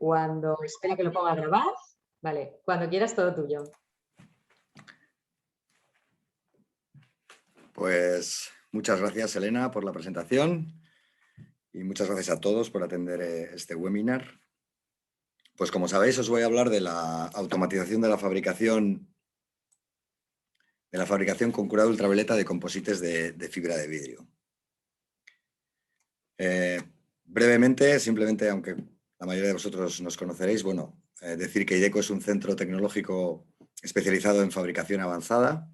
Cuando, espera que lo ponga a grabar. Vale, cuando quieras, todo tuyo. Pues muchas gracias, Elena, por la presentación y muchas gracias a todos por atender este webinar. Pues como sabéis, os voy a hablar de la automatización de la fabricación con curado ultravioleta de composites de fibra de vidrio. Brevemente, simplemente, aunque la mayoría de vosotros nos conoceréis, decir que IDECO es un centro tecnológico especializado en fabricación avanzada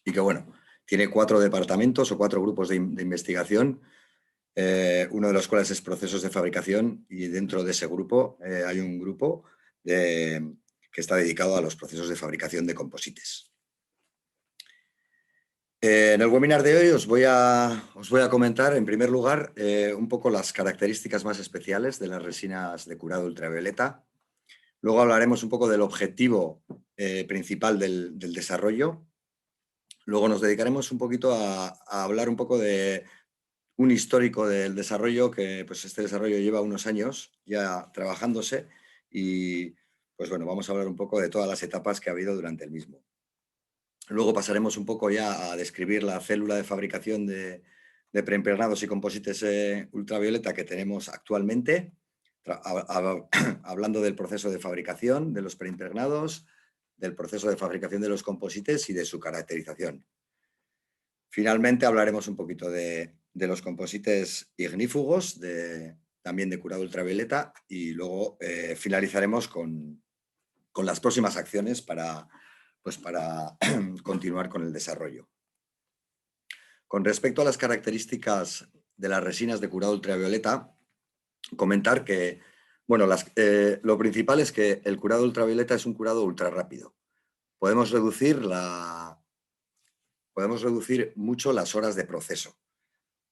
y que, tiene 4 departamentos o 4 grupos de investigación, uno de los cuales es procesos de fabricación, y dentro de ese grupo hay un grupo que está dedicado a los procesos de fabricación de composites. En el webinar de hoy os voy a comentar, en primer lugar, un poco las características más especiales de las resinas de curado ultravioleta. Luego hablaremos un poco del objetivo principal del desarrollo. Luego nos dedicaremos un poquito a hablar un poco de un histórico del desarrollo, que pues este desarrollo lleva unos años ya trabajándose y vamos a hablar un poco de todas las etapas que ha habido durante el mismo. Luego pasaremos un poco ya a describir la célula de fabricación de preimpregnados y composites ultravioleta que tenemos actualmente, hablando del proceso de fabricación de los preimpregnados, del proceso de fabricación de los composites y de su caracterización. Finalmente hablaremos un poquito de los composites ignífugos, también de curado ultravioleta, y luego finalizaremos con las próximas acciones para continuar con el desarrollo. Con respecto a las características de las resinas de curado ultravioleta, comentar que lo principal es que el curado ultravioleta es un curado ultra rápido. Podemos reducir mucho las horas de proceso.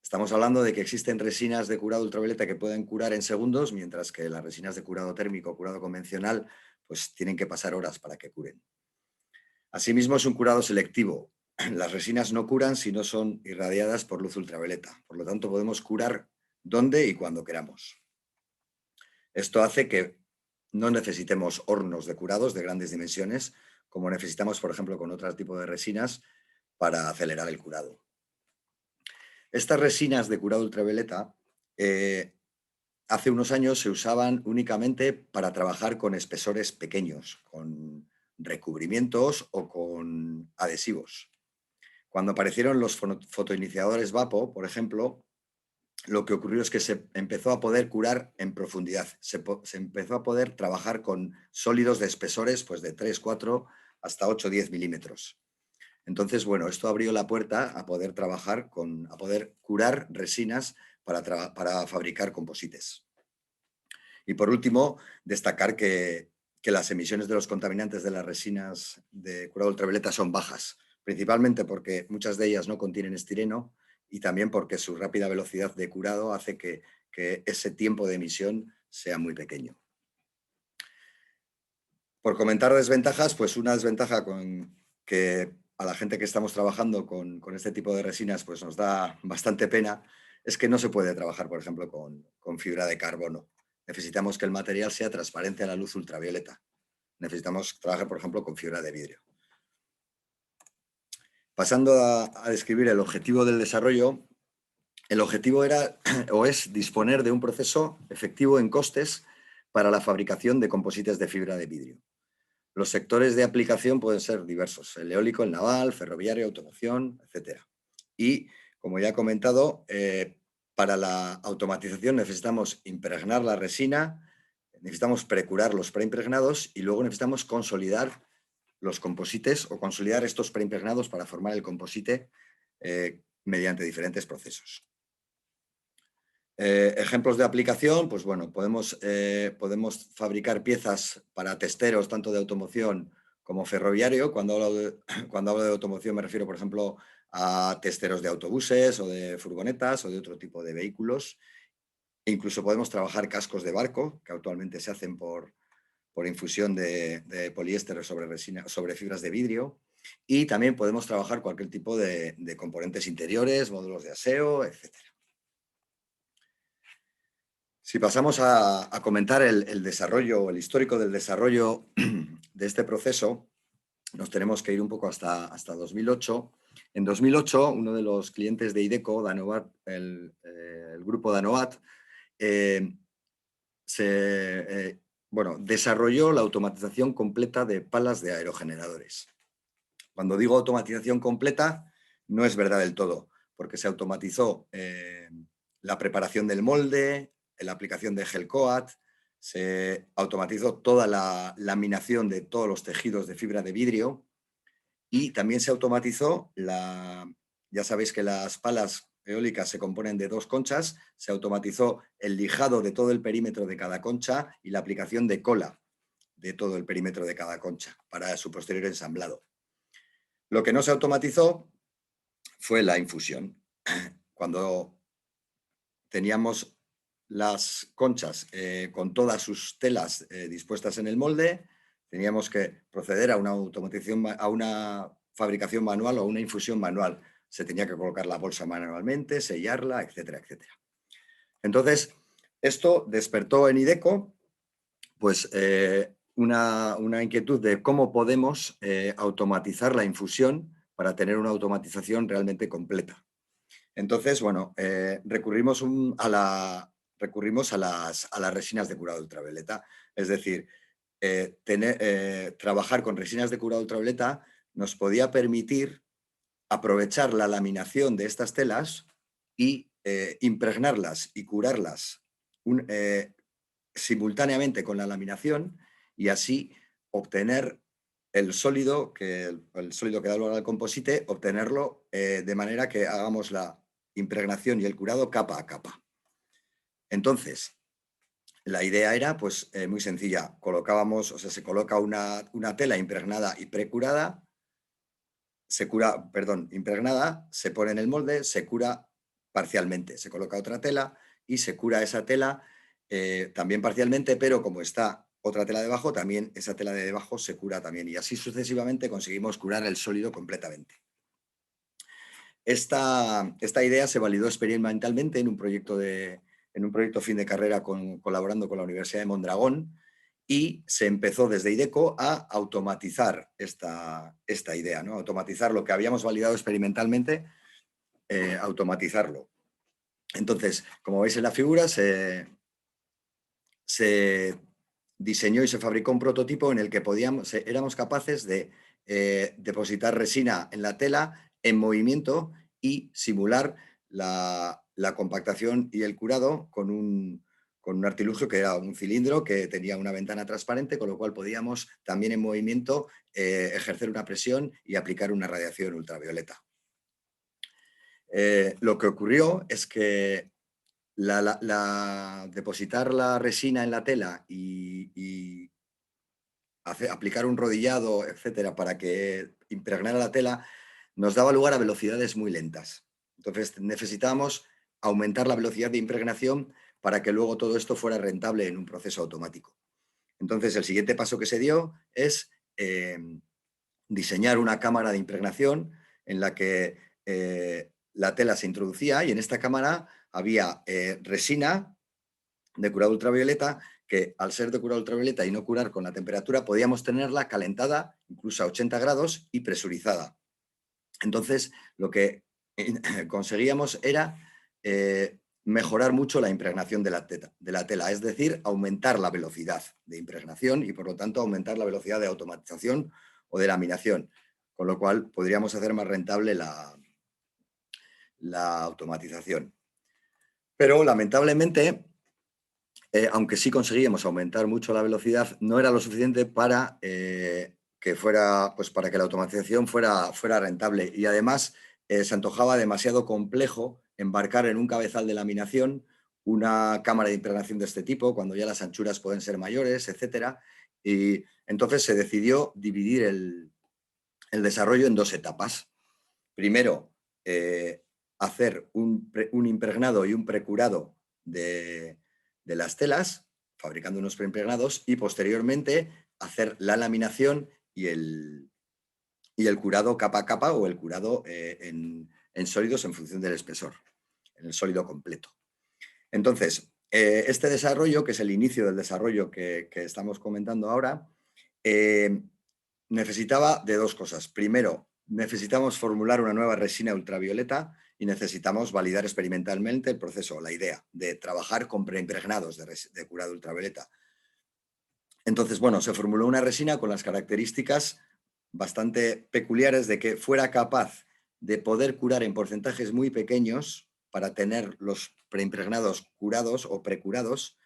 Estamos hablando de que existen resinas de curado ultravioleta que pueden curar en segundos, mientras que las resinas de curado térmico, curado convencional, pues tienen que pasar horas para que curen. Asimismo, es un curado selectivo. Las resinas no curan si no son irradiadas por luz ultravioleta. Por lo tanto, podemos curar donde y cuando queramos. Esto hace que no necesitemos hornos de curados de grandes dimensiones, como necesitamos, por ejemplo, con otro tipo de resinas para acelerar el curado. Estas resinas de curado ultravioleta hace unos años se usaban únicamente para trabajar con espesores pequeños, con recubrimientos o con adhesivos. Cuando aparecieron los fotoiniciadores VAPO, por ejemplo, lo que ocurrió es que se empezó a poder curar en profundidad. Se empezó a poder trabajar con sólidos de espesores pues de 3, 4 hasta 8, 10 milímetros. Entonces, esto abrió la puerta a poder trabajar a poder curar resinas para fabricar composites. Y por último, destacar que las emisiones de los contaminantes de las resinas de curado ultravioleta son bajas, principalmente porque muchas de ellas no contienen estireno y también porque su rápida velocidad de curado hace que ese tiempo de emisión sea muy pequeño. Por comentar desventajas, pues una desventaja que a la gente que estamos trabajando con este tipo de resinas pues nos da bastante pena es que no se puede trabajar, por ejemplo, con fibra de carbono. Necesitamos que el material sea transparente a la luz ultravioleta. Necesitamos trabajar, por ejemplo, con fibra de vidrio. Pasando a describir el objetivo del desarrollo, el objetivo era o es disponer de un proceso efectivo en costes para la fabricación de composites de fibra de vidrio. Los sectores de aplicación pueden ser diversos: el eólico, el naval, ferroviario, automoción, etc. Y, como ya he comentado, para la automatización necesitamos impregnar la resina, necesitamos precurar los preimpregnados y luego necesitamos consolidar los composites o consolidar estos preimpregnados para formar el composite mediante diferentes procesos. Ejemplos de aplicación, pues podemos fabricar piezas para testeros tanto de automoción como ferroviario. Cuando hablo de automoción me refiero, por ejemplo, a testeros de autobuses o de furgonetas o de otro tipo de vehículos. E incluso podemos trabajar cascos de barco, que actualmente se hacen por infusión de poliéster sobre fibras de vidrio. Y también podemos trabajar cualquier tipo de componentes interiores, módulos de aseo, etc. Si pasamos a comentar el desarrollo, el histórico del desarrollo de este proceso, nos tenemos que ir un poco hasta 2008. En 2008, uno de los clientes de IDECO, Danoat, el grupo Danoat, desarrolló la automatización completa de palas de aerogeneradores. Cuando digo automatización completa, no es verdad del todo, porque se automatizó la preparación del molde, la aplicación de gel coat, se automatizó toda la laminación de todos los tejidos de fibra de vidrio y también se automatizó ya sabéis que las palas eólicas se componen de 2 conchas, se automatizó el lijado de todo el perímetro de cada concha y la aplicación de cola de todo el perímetro de cada concha para su posterior ensamblado. Lo que no se automatizó fue la infusión. Cuando teníamos las conchas con todas sus telas dispuestas en el molde, teníamos que proceder a una automatización, a una fabricación manual o una infusión manual. Se tenía que colocar la bolsa manualmente, sellarla, etcétera, etcétera. Entonces, esto despertó en IDECO pues, una inquietud de cómo podemos automatizar la infusión para tener una automatización realmente completa. Entonces, bueno, recurrimos a las resinas de curado ultravioleta. Es decir, trabajar con resinas de curado ultravioleta nos podía permitir aprovechar la laminación de estas telas y impregnarlas y curarlas simultáneamente con la laminación y así obtener el sólido que da lugar al composite, obtenerlo de manera que hagamos la impregnación y el curado capa a capa. Entonces, la idea era pues muy sencilla. Se coloca una tela impregnada y precurada, impregnada, se pone en el molde, se cura parcialmente. Se coloca otra tela y se cura esa tela también parcialmente, pero como está otra tela debajo, también esa tela de debajo se cura también. Y así sucesivamente conseguimos curar el sólido completamente. Esta idea se validó experimentalmente en un proyecto fin de carrera colaborando con la Universidad de Mondragón y se empezó desde IDECO a automatizar esta idea, ¿no? Automatizar lo que habíamos validado experimentalmente, automatizarlo. Entonces, como veis en la figura, se diseñó y se fabricó un prototipo en el que éramos capaces de depositar resina en la tela en movimiento y simular la compactación y el curado con un artilugio que era un cilindro que tenía una ventana transparente, con lo cual podíamos también en movimiento ejercer una presión y aplicar una radiación ultravioleta. Lo que ocurrió es que depositar la resina en la tela y aplicar un rodillado, etcétera, para que impregnara la tela, nos daba lugar a velocidades muy lentas. Entonces necesitábamos aumentar la velocidad de impregnación para que luego todo esto fuera rentable en un proceso automático. Entonces el siguiente paso que se dio es diseñar una cámara de impregnación en la que la tela se introducía y en esta cámara había resina de curado ultravioleta que al ser de curado ultravioleta y no curar con la temperatura podíamos tenerla calentada incluso a 80 grados y presurizada. Entonces lo que conseguíamos era mejorar mucho la impregnación de la tela, es decir, aumentar la velocidad de impregnación y por lo tanto aumentar la velocidad de automatización o de laminación, con lo cual podríamos hacer más rentable la automatización. Pero lamentablemente, aunque sí conseguíamos aumentar mucho la velocidad, no era lo suficiente para que la automatización fuera rentable. Y además se antojaba demasiado complejo embarcar en un cabezal de laminación una cámara de impregnación de este tipo, cuando ya las anchuras pueden ser mayores, etcétera. Y entonces se decidió dividir el desarrollo en 2 etapas. Primero, hacer un impregnado y un precurado de las telas, fabricando unos preimpregnados, y posteriormente hacer la laminación y el curado capa a capa o el curado en sólidos en función del espesor, en el sólido completo. Entonces, Este desarrollo, que es el inicio del desarrollo que estamos comentando ahora, necesitaba de dos cosas. Primero, necesitamos formular una nueva resina ultravioleta y necesitamos validar experimentalmente el proceso, la idea de trabajar con preimpregnados de curado ultravioleta. Entonces, bueno, se formuló una resina con las características bastante peculiares de que fuera capaz de poder curar en porcentajes muy pequeños para tener los preimpregnados curados o precurados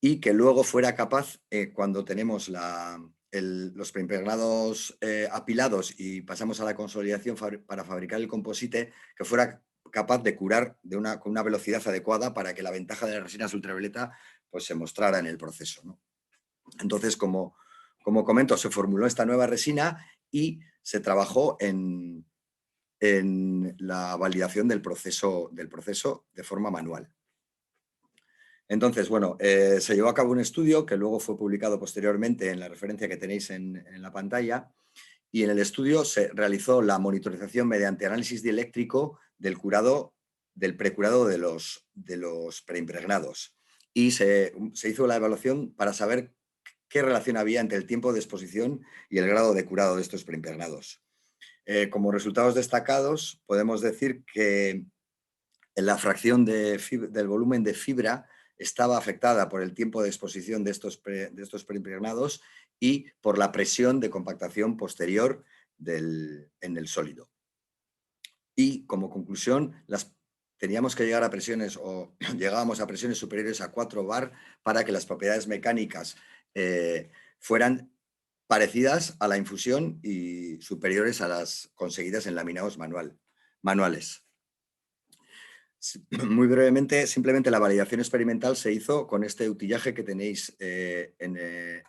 y que luego fuera capaz, cuando tenemos los preimpregnados apilados y pasamos a la consolidación para fabricar el composite, que fuera capaz de curar con una velocidad adecuada para que la ventaja de las resinas ultravioleta pues, se mostrara en el proceso, ¿no? Entonces, como comento, se formuló esta nueva resina y se trabajó en la validación del proceso de forma manual. Entonces, bueno, se llevó a cabo un estudio que luego fue publicado posteriormente en la referencia que tenéis en la pantalla, y en el estudio se realizó la monitorización mediante análisis dieléctrico del precurado de los preimpregnados, y se hizo la evaluación para saber qué relación había entre el tiempo de exposición y el grado de curado de estos preimpregnados. Como resultados destacados, podemos decir que la fracción del volumen de fibra estaba afectada por el tiempo de exposición de estos preimpregnados y por la presión de compactación posterior en el sólido. Y como conclusión, teníamos que llegar a presiones, o llegábamos a presiones superiores a 4 bar para que las propiedades mecánicas fueran parecidas a la infusión y superiores a las conseguidas en laminados manuales. Muy brevemente, simplemente la validación experimental se hizo con este utillaje que tenéis en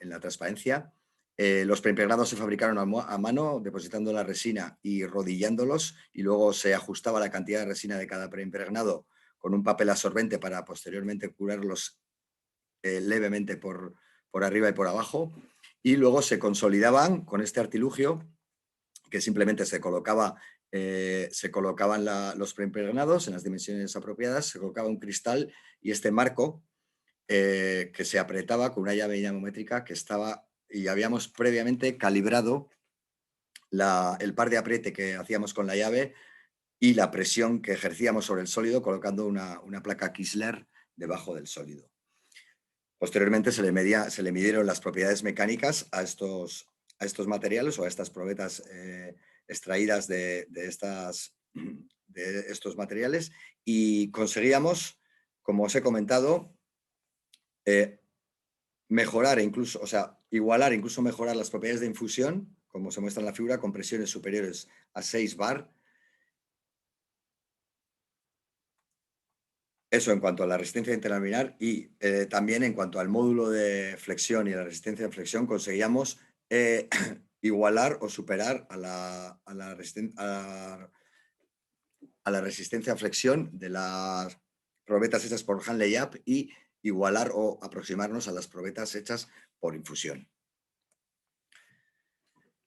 la transparencia. Los preimpregnados se fabricaron a mano, depositando la resina y rodillándolos, y luego se ajustaba la cantidad de resina de cada preimpregnado con un papel absorbente para posteriormente curarlos levemente por arriba y por abajo, y luego se consolidaban con este artilugio que simplemente se colocaban los preimpregnados en las dimensiones apropiadas, se colocaba un cristal y este marco que se apretaba con una llave dinamométrica y habíamos previamente calibrado el par de apriete que hacíamos con la llave y la presión que ejercíamos sobre el sólido colocando una placa Kistler debajo del sólido. Posteriormente se le midieron las propiedades mecánicas a estos materiales o a estas probetas extraídas de estos materiales, y conseguíamos, como os he comentado, mejorar incluso, o sea, igualar, incluso mejorar las propiedades de infusión, como se muestra en la figura, con presiones superiores a 6 bar. Eso en cuanto a la resistencia interlaminar, y también en cuanto al módulo de flexión y la resistencia de flexión conseguíamos igualar o superar a la resistencia a flexión de las probetas hechas por Hanley Up y igualar o aproximarnos a las probetas hechas por infusión.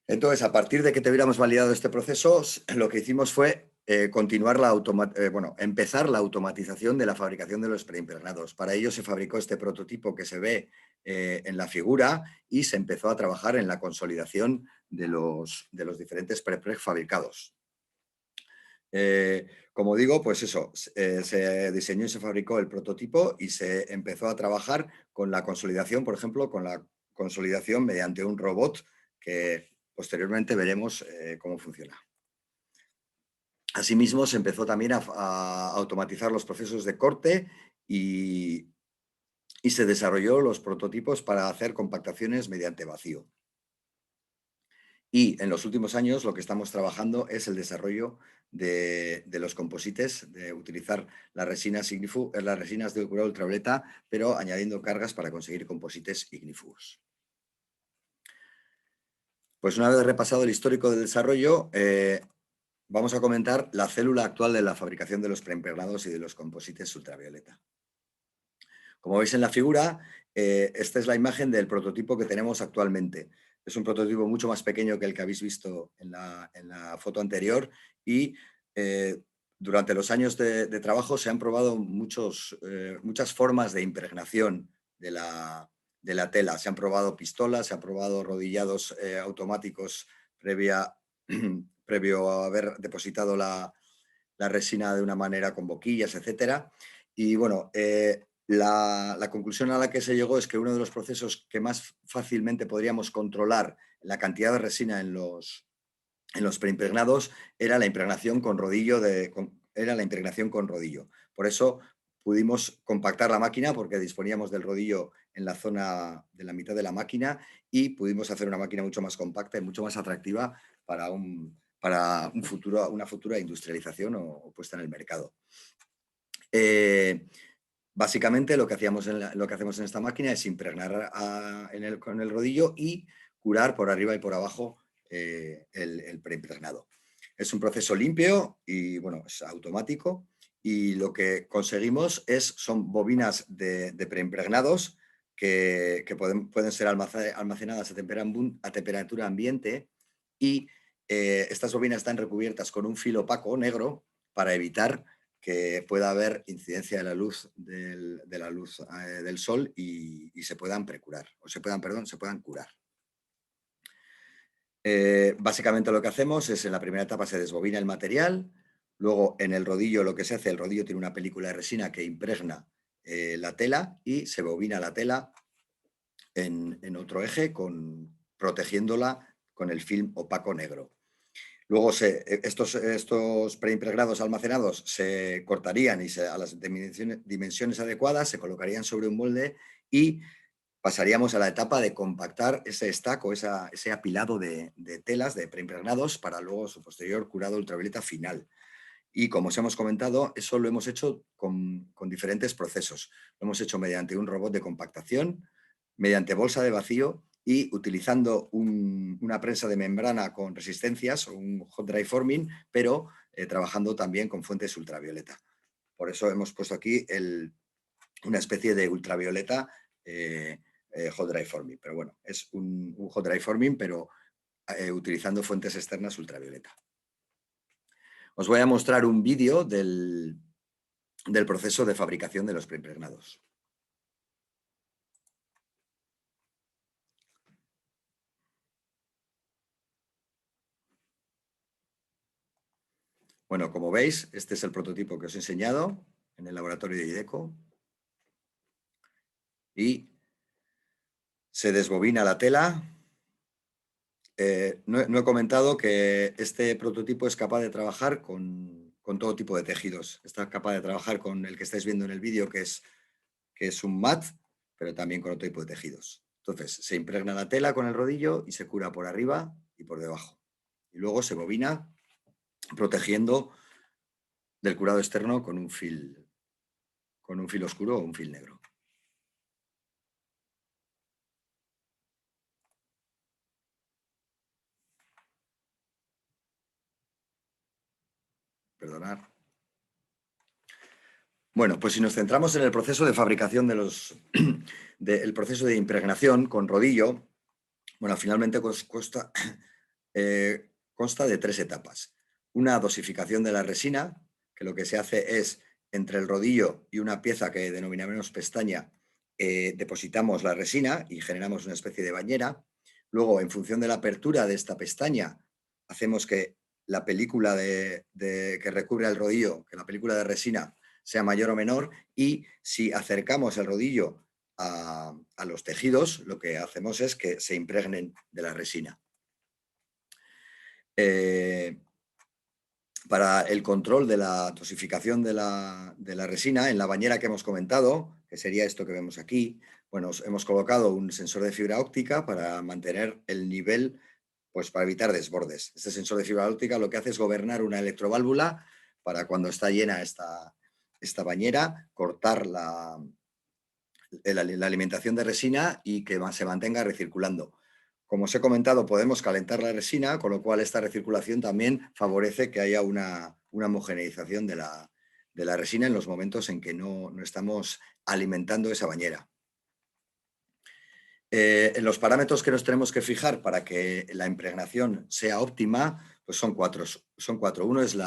Entonces, a partir de que tuviéramos validado este proceso, lo que hicimos fue empezar la automatización de la fabricación de los preimpregnados. Para ello se fabricó este prototipo que se ve en la figura, y se empezó a trabajar en la consolidación de los diferentes prepreg fabricados. Como digo, pues eso, se diseñó y se fabricó el prototipo y se empezó a trabajar con la consolidación, por ejemplo, con la consolidación mediante un robot que posteriormente veremos cómo funciona. Asimismo, se empezó también a automatizar los procesos de corte y se desarrolló los prototipos para hacer compactaciones mediante vacío. Y en los últimos años lo que estamos trabajando es el desarrollo de los composites, de utilizar las resinas de curado ultravioleta, pero añadiendo cargas para conseguir composites ignífugos. Pues una vez repasado el histórico del desarrollo, vamos a comentar la célula actual de la fabricación de los preimpregnados y de los composites ultravioleta. Como veis en la figura, esta es la imagen del prototipo que tenemos actualmente. Es un prototipo mucho más pequeño que el que habéis visto en la foto anterior, y durante los años de trabajo se han probado muchas formas de impregnación de la tela. Se han probado pistolas, se han probado rodillados automáticos previo a haber depositado la resina de una manera con boquillas, etcétera. Y bueno, la conclusión a la que se llegó es que uno de los procesos que más fácilmente podríamos controlar la cantidad de resina en los preimpregnados era la impregnación con rodillo. Por eso pudimos compactar la máquina porque disponíamos del rodillo en la zona de la mitad de la máquina y pudimos hacer una máquina mucho más compacta y mucho más atractiva para una futura industrialización o puesta en el mercado. Básicamente lo que hacemos en esta máquina es impregnar con el rodillo y curar por arriba y por abajo el preimpregnado. Es un proceso limpio y bueno, es automático, y lo que conseguimos son bobinas de preimpregnados que pueden ser almacenadas a temperatura ambiente, y estas bobinas están recubiertas con un filo opaco negro para evitar que pueda haber incidencia de la luz del sol y se puedan precurar, se puedan curar. Básicamente lo que hacemos es, en la primera etapa se desbobina el material, luego en el rodillo lo que se hace, el rodillo tiene una película de resina que impregna la tela y se bobina la tela en otro eje protegiéndola con el film opaco negro. Luego estos preimpregnados almacenados se cortarían y a las dimensiones adecuadas se colocarían sobre un molde y pasaríamos a la etapa de compactar ese stack o ese apilado de telas de preimpregnados para luego su posterior curado ultravioleta final. Y como os hemos comentado, eso lo hemos hecho con diferentes procesos. Lo hemos hecho mediante un robot de compactación, mediante bolsa de vacío y utilizando una prensa de membrana con resistencias o un hot dry forming, pero trabajando también con fuentes ultravioleta. Por eso hemos puesto aquí una especie de ultravioleta hot dry forming. Pero bueno, es un hot dry forming, pero utilizando fuentes externas ultravioleta. Os voy a mostrar un vídeo del proceso de fabricación de los preimpregnados. Bueno, como veis, este es el prototipo que os he enseñado en el laboratorio de IDECO. Y se desbobina la tela. No he comentado que este prototipo es capaz de trabajar con todo tipo de tejidos. Está capaz de trabajar con el que estáis viendo en el vídeo, que es un mat, pero también con otro tipo de tejidos. Entonces, se impregna la tela con el rodillo y se cura por arriba y por debajo. Y luego se bobina protegiendo del curado externo con un fil oscuro o un fil negro. Perdonad. Bueno, pues si nos centramos en el proceso de fabricación el proceso de impregnación con rodillo, bueno, finalmente consta de 3 etapas. Una dosificación de la resina, que lo que se hace es, entre el rodillo y una pieza que denominamos pestaña, depositamos la resina y generamos una especie de bañera. Luego, en función de la apertura de esta pestaña, hacemos que la película que recubre al rodillo, que la película de resina sea mayor o menor, y si acercamos el rodillo a los tejidos, lo que hacemos es que se impregnen de la resina. Para el control de la dosificación de la resina, en la bañera que hemos comentado, que sería esto que vemos aquí, bueno, hemos colocado un sensor de fibra óptica para mantener el nivel, pues para evitar desbordes. Este sensor de fibra óptica lo que hace es gobernar una electroválvula para, cuando está llena esta bañera, cortar la alimentación de resina y que se mantenga recirculando. Como os he comentado, podemos calentar la resina, con lo cual esta recirculación también favorece que haya una homogeneización de la resina en los momentos en que no estamos alimentando esa bañera. En los parámetros que nos tenemos que fijar para que la impregnación sea óptima, pues son cuatro. Uno es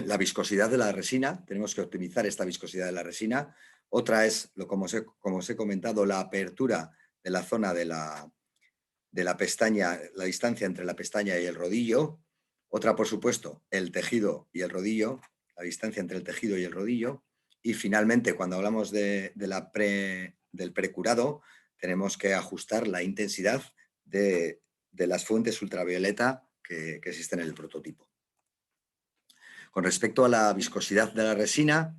la viscosidad de la resina, tenemos que optimizar esta viscosidad de la resina. Otra es, como os he comentado, la apertura de la zona de la pestaña, la distancia entre la pestaña y el rodillo. Otra, por supuesto, el tejido y el rodillo, la distancia entre el tejido y el rodillo. Y finalmente, cuando hablamos del precurado, tenemos que ajustar la intensidad de las fuentes ultravioleta que existen en el prototipo. Con respecto a la viscosidad de la resina,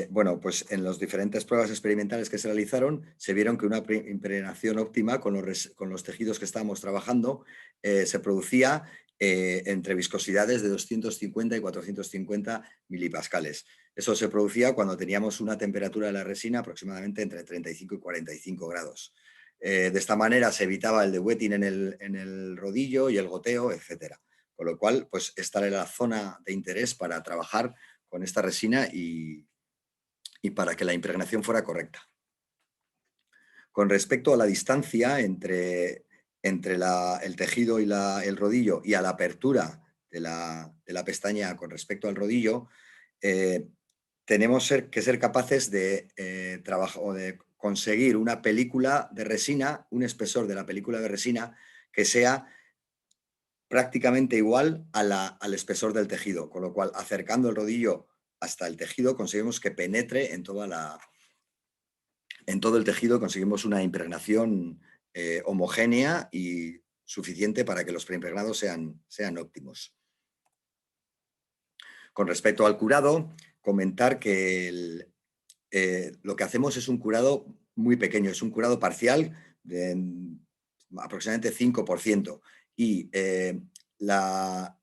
bueno, pues en las diferentes pruebas experimentales que se realizaron, se vieron que una impregnación óptima con los tejidos que estábamos trabajando se producía entre viscosidades de 250 y 450 milipascales. Eso se producía cuando teníamos una temperatura de la resina aproximadamente entre 35 y 45 grados. De esta manera se evitaba el de-wetting en el rodillo y el goteo, etcétera. Con lo cual, pues esta era la zona de interés para trabajar con esta resina y para que la impregnación fuera correcta. Con respecto a la distancia entre el tejido y el rodillo y a la apertura de la pestaña con respecto al rodillo, tenemos que ser capaces de trabajar o de conseguir una película de resina, un espesor de la película de resina que sea prácticamente igual al espesor del tejido, con lo cual acercando el rodillo hasta el tejido conseguimos que penetre en todo el tejido, conseguimos una impregnación homogénea y suficiente para que los preimpregnados sean óptimos. Con respecto al curado, comentar que lo que hacemos es un curado muy pequeño, es un curado parcial de aproximadamente 5%. Y la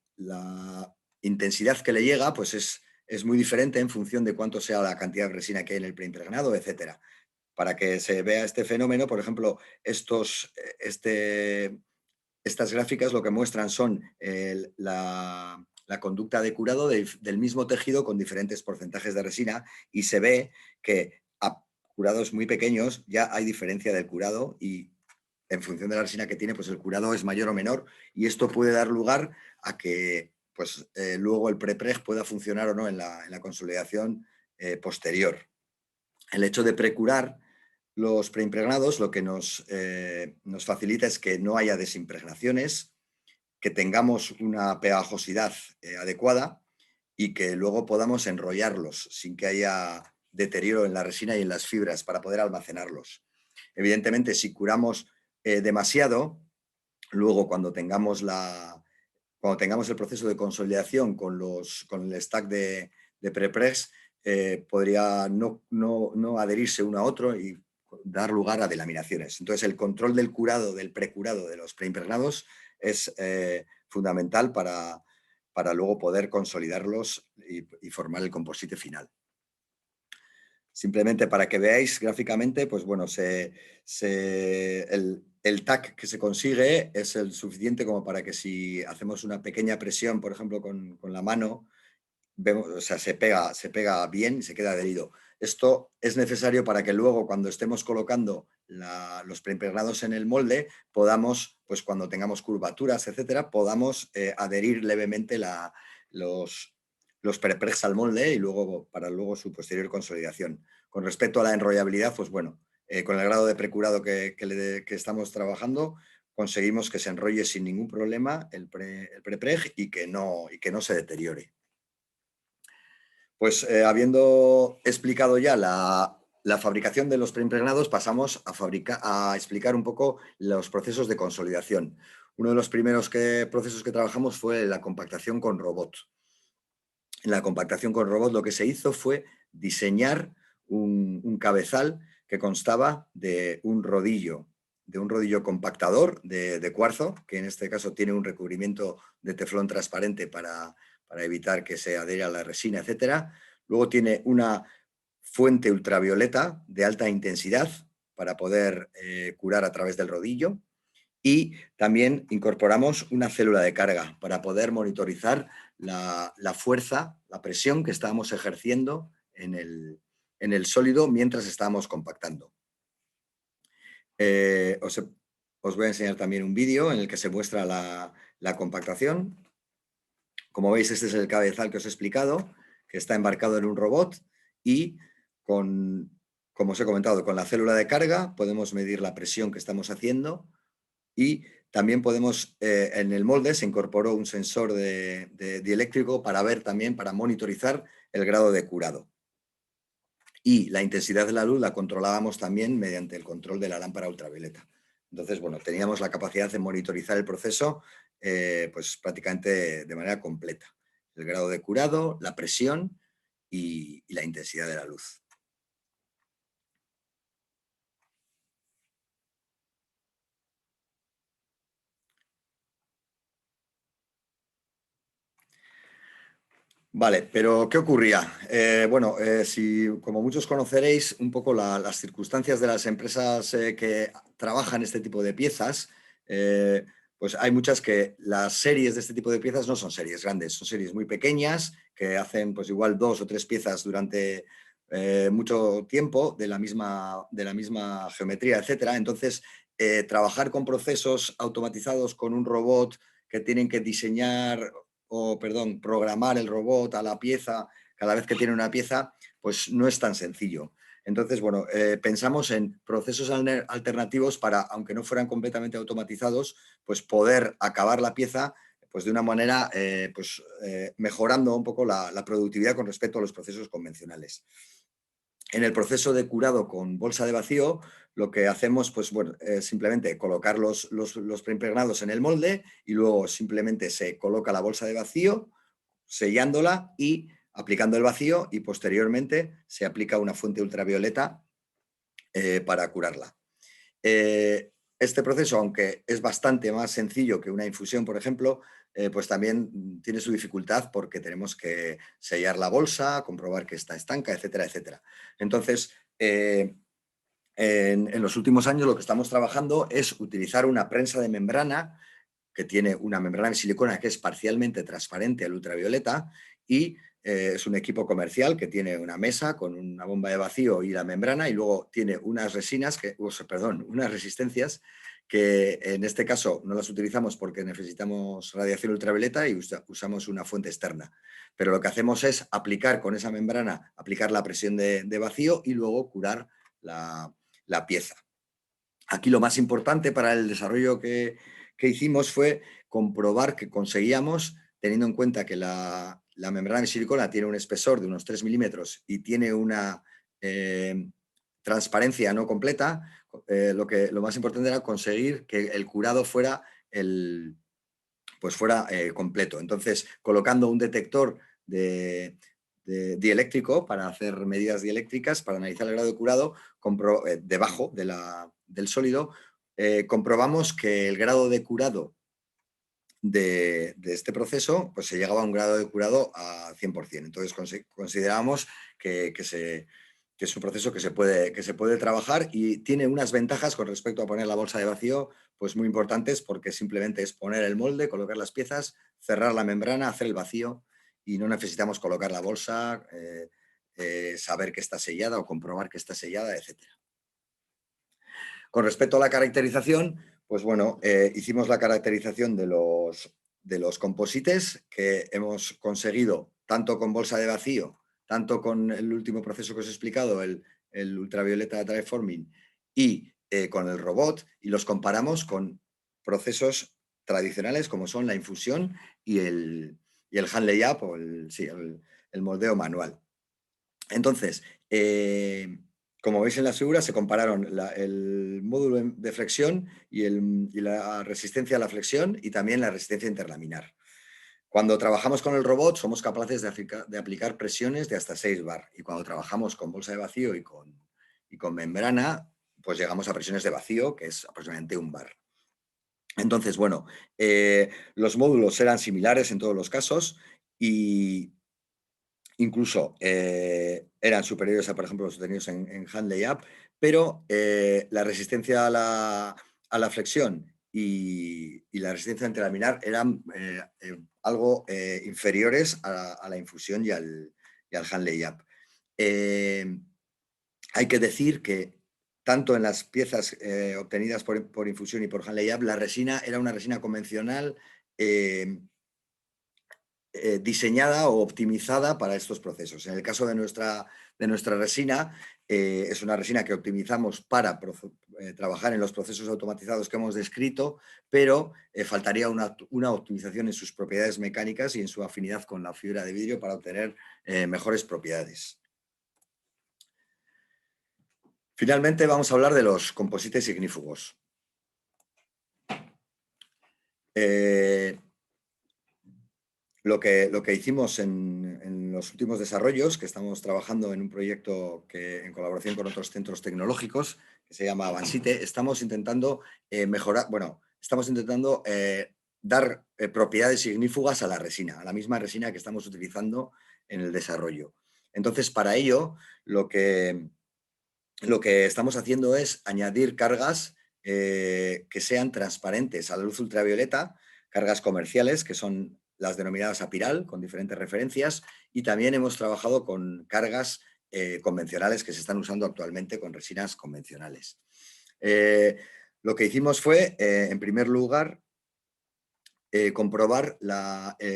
intensidad que le llega pues es muy diferente en función de cuánto sea la cantidad de resina que hay en el preimpregnado, etcétera. Para que se vea este fenómeno, por ejemplo, estas gráficas lo que muestran son la conducta de curado del mismo tejido con diferentes porcentajes de resina y se ve que a curados muy pequeños ya hay diferencia del curado y en función de la resina que tiene, pues el curado es mayor o menor y esto puede dar lugar a que pues, luego el prepreg pueda funcionar o no en la consolidación posterior. El hecho de precurar los preimpregnados lo que nos facilita es que no haya desimpregnaciones, que tengamos una pegajosidad adecuada y que luego podamos enrollarlos sin que haya deterioro en la resina y en las fibras para poder almacenarlos. Evidentemente, si curamos demasiado, luego cuando tengamos el proceso de consolidación con el stack de prepregs, podría no adherirse uno a otro y dar lugar a delaminaciones. Entonces, el control del curado, del precurado de los preimpregnados es fundamental para luego poder consolidarlos y formar el composite final. Simplemente para que veáis gráficamente, pues bueno, el TAC que se consigue es el suficiente como para que si hacemos una pequeña presión, por ejemplo, con la mano, vemos, o sea, se pega bien y se queda adherido. Esto es necesario para que luego, cuando estemos colocando los preimpregnados en el molde, podamos, pues cuando tengamos curvaturas, etcétera, podamos adherir levemente los prepregs al molde y luego para su posterior consolidación. Con respecto a la enrollabilidad, pues bueno, con el grado de precurado que estamos trabajando, conseguimos que se enrolle sin ningún problema el prepreg y que no se deteriore. Pues habiendo explicado ya la fabricación de los preimpregnados, pasamos a explicar un poco los procesos de consolidación. Uno de los primeros procesos que trabajamos fue la compactación con robot. En la compactación con robot lo que se hizo fue diseñar un cabezal que constaba de un rodillo compactador de cuarzo, que en este caso tiene un recubrimiento de teflón transparente para evitar que se adhiera a la resina, etcétera. Luego tiene una fuente ultravioleta de alta intensidad para poder curar a través del rodillo. Y también incorporamos una célula de carga para poder monitorizar la fuerza, la presión que estábamos ejerciendo en el sólido mientras estábamos compactando. Os voy a enseñar también un vídeo en el que se muestra la compactación. Como veis, este es el cabezal que os he explicado, que está embarcado en un robot y como os he comentado, con la célula de carga podemos medir la presión que estamos haciendo y también podemos, en el molde se incorporó un sensor de dieléctrico para ver también, para monitorizar el grado de curado. Y la intensidad de la luz la controlábamos también mediante el control de la lámpara ultravioleta. Entonces, bueno, teníamos la capacidad de monitorizar el proceso pues prácticamente de manera completa. El grado de curado, la presión y la intensidad de la luz. Vale, pero ¿qué ocurría? Bueno, como muchos conoceréis, un poco las circunstancias de las empresas que trabajan este tipo de piezas, pues hay muchas que las series de este tipo de piezas no son series grandes, son series muy pequeñas que hacen pues igual 2 o 3 piezas durante mucho tiempo de la misma geometría, etcétera. Entonces, trabajar con procesos automatizados con un robot que tienen que diseñar programar el robot a la pieza cada vez que tiene una pieza, pues no es tan sencillo. Entonces, bueno, pensamos en procesos alternativos para, aunque no fueran completamente automatizados, pues poder acabar la pieza pues de una manera mejorando un poco la productividad con respecto a los procesos convencionales. En el proceso de curado con bolsa de vacío, lo que hacemos pues, bueno, es simplemente colocar los preimpregnados en el molde y luego simplemente se coloca la bolsa de vacío, sellándola y aplicando el vacío y posteriormente se aplica una fuente ultravioleta para curarla. Este proceso, aunque es bastante más sencillo que una infusión, por ejemplo, pues también tiene su dificultad porque tenemos que sellar la bolsa, comprobar que está estanca, etcétera, etcétera. Entonces, en los últimos años lo que estamos trabajando es utilizar una prensa de membrana que tiene una membrana de silicona que es parcialmente transparente al ultravioleta y es un equipo comercial que tiene una mesa con una bomba de vacío y la membrana y luego tiene unas unas resistencias que en este caso no las utilizamos porque necesitamos radiación ultravioleta y usamos una fuente externa. Pero lo que hacemos es aplicar con esa membrana, aplicar la presión de vacío y luego curar la pieza. Aquí lo más importante para el desarrollo que hicimos fue comprobar que conseguíamos, teniendo en cuenta que la membrana de silicona tiene un espesor de unos 3 milímetros y tiene una transparencia no completa, lo más importante era conseguir que el curado fuera completo. Entonces, colocando un detector dieléctrico para hacer medidas dieléctricas, para analizar el grado de curado, debajo del sólido, comprobamos que el grado de curado de este proceso pues se llegaba a un grado de curado a 100%. Entonces consideramos que es un proceso que se puede trabajar y tiene unas ventajas con respecto a poner la bolsa de vacío pues muy importantes porque simplemente es poner el molde, colocar las piezas, cerrar la membrana, hacer el vacío y no necesitamos colocar la bolsa, saber que está sellada o comprobar que está sellada, etc. Con respecto a la caracterización, pues bueno, hicimos la caracterización de los composites que hemos conseguido tanto con bolsa de vacío, tanto con el último proceso que os he explicado, el ultravioleta Dryforming, y con el robot, y los comparamos con procesos tradicionales como son la infusión y el hand layup o el moldeo manual. Entonces, como veis en las figuras, se compararon el módulo de flexión y la resistencia a la flexión y también la resistencia interlaminar. Cuando trabajamos con el robot somos capaces de aplicar presiones de hasta 6 bar y cuando trabajamos con bolsa de vacío y con membrana, pues llegamos a presiones de vacío, que es aproximadamente 1 bar. Entonces, bueno, los módulos eran similares en todos los casos y incluso eran superiores a, por ejemplo, los obtenidos en hand layup, pero la resistencia a la flexión y la resistencia interlaminar eran algo inferiores a la infusión y al hand layup. Hay que decir que tanto en las piezas obtenidas por infusión y por hand layup, la resina era una resina convencional diseñada o optimizada para estos procesos. En el caso de nuestra resina, es una resina que optimizamos para trabajar en los procesos automatizados que hemos descrito, pero faltaría una optimización en sus propiedades mecánicas y en su afinidad con la fibra de vidrio para obtener mejores propiedades. Finalmente vamos a hablar de los composites ignífugos. Lo que hicimos en los últimos desarrollos, que estamos trabajando en un proyecto que, en colaboración con otros centros tecnológicos, que se llama Avansite, estamos intentando mejorar, estamos intentando dar propiedades ignífugas a la resina, a la misma resina que estamos utilizando en el desarrollo. Entonces, para ello, lo que estamos haciendo es añadir cargas que sean transparentes a la luz ultravioleta, cargas comerciales, que son las denominadas apiral, con diferentes referencias, y también hemos trabajado con cargas convencionales que se están usando actualmente con resinas convencionales. Lo que hicimos fue, en primer lugar, comprobar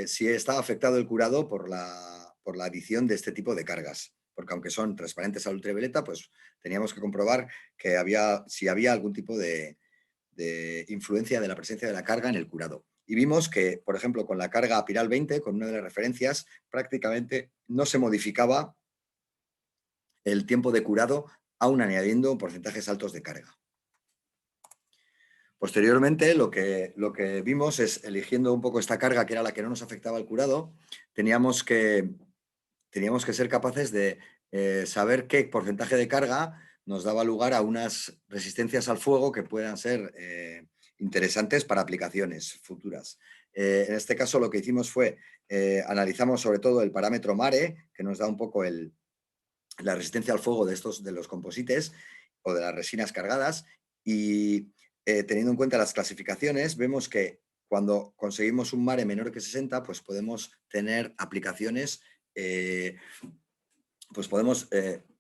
si estaba afectado el curado por la adición de este tipo de cargas, porque aunque son transparentes al ultravioleta, pues teníamos que comprobar que si había algún tipo de influencia de la presencia de la carga en el curado. Y vimos que, por ejemplo, con la carga apiral 20, con una de las referencias, prácticamente no se modificaba el tiempo de curado, aún añadiendo porcentajes altos de carga. Posteriormente, lo que vimos es, eligiendo un poco esta carga, que era la que no nos afectaba al curado, teníamos que ser capaces de saber qué porcentaje de carga nos daba lugar a unas resistencias al fuego que puedan ser interesantes para aplicaciones futuras. En este caso, lo que hicimos fue, analizamos sobre todo el parámetro MARE, que nos da un poco la resistencia al fuego de los composites o de las resinas cargadas, y teniendo en cuenta las clasificaciones, vemos que cuando conseguimos un MARE menor que 60, pues podemos tener aplicaciones,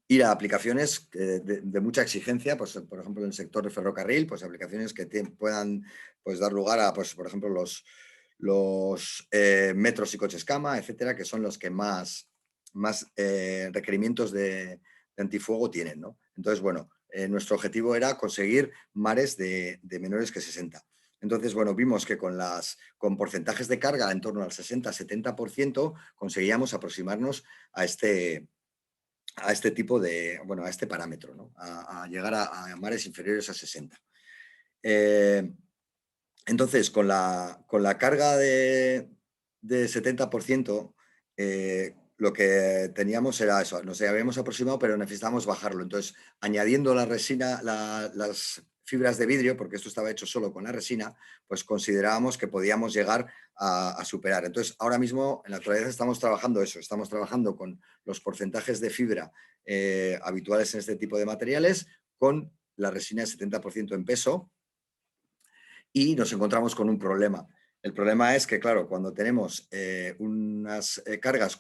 ir a aplicaciones de mucha exigencia, pues, por ejemplo, en el sector del ferrocarril, pues aplicaciones que puedan pues, dar lugar a, pues, por ejemplo, los metros y coches cama, etcétera, que son los que más requerimientos de antifuego tienen, ¿no? Entonces, bueno, nuestro objetivo era conseguir mares de menores que 60. Entonces, bueno, vimos que con porcentajes de carga en torno al 60-70% conseguíamos aproximarnos a este tipo de, a este parámetro, ¿no? A llegar a mares inferiores a 60. Entonces, con la carga de 70%, lo que teníamos era eso, nos habíamos aproximado, pero necesitábamos bajarlo. Entonces, añadiendo la resina, las fibras de vidrio, porque esto estaba hecho solo con la resina, pues considerábamos que podíamos llegar a superar. Entonces, ahora mismo, en la actualidad, estamos trabajando eso, estamos trabajando con los porcentajes de fibra habituales en este tipo de materiales, con la resina de 70% en peso, y nos encontramos con un problema. El problema es que, claro, cuando tenemos unas cargas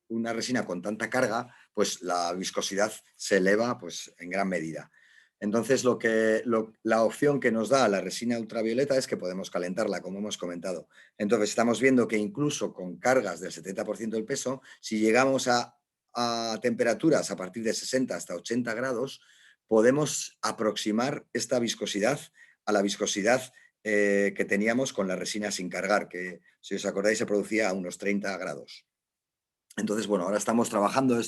una resina con tanta carga, pues la viscosidad se eleva pues, en gran medida. Entonces, la opción que nos da la resina ultravioleta es que podemos calentarla, como hemos comentado. Entonces, estamos viendo que incluso con cargas del 70% del peso, si llegamos a temperaturas a partir de 60 hasta 80 grados, podemos aproximar esta viscosidad a la viscosidad que teníamos con la resina sin cargar, que, si os acordáis, se producía a unos 30 grados. Entonces, bueno, ahora estamos trabajando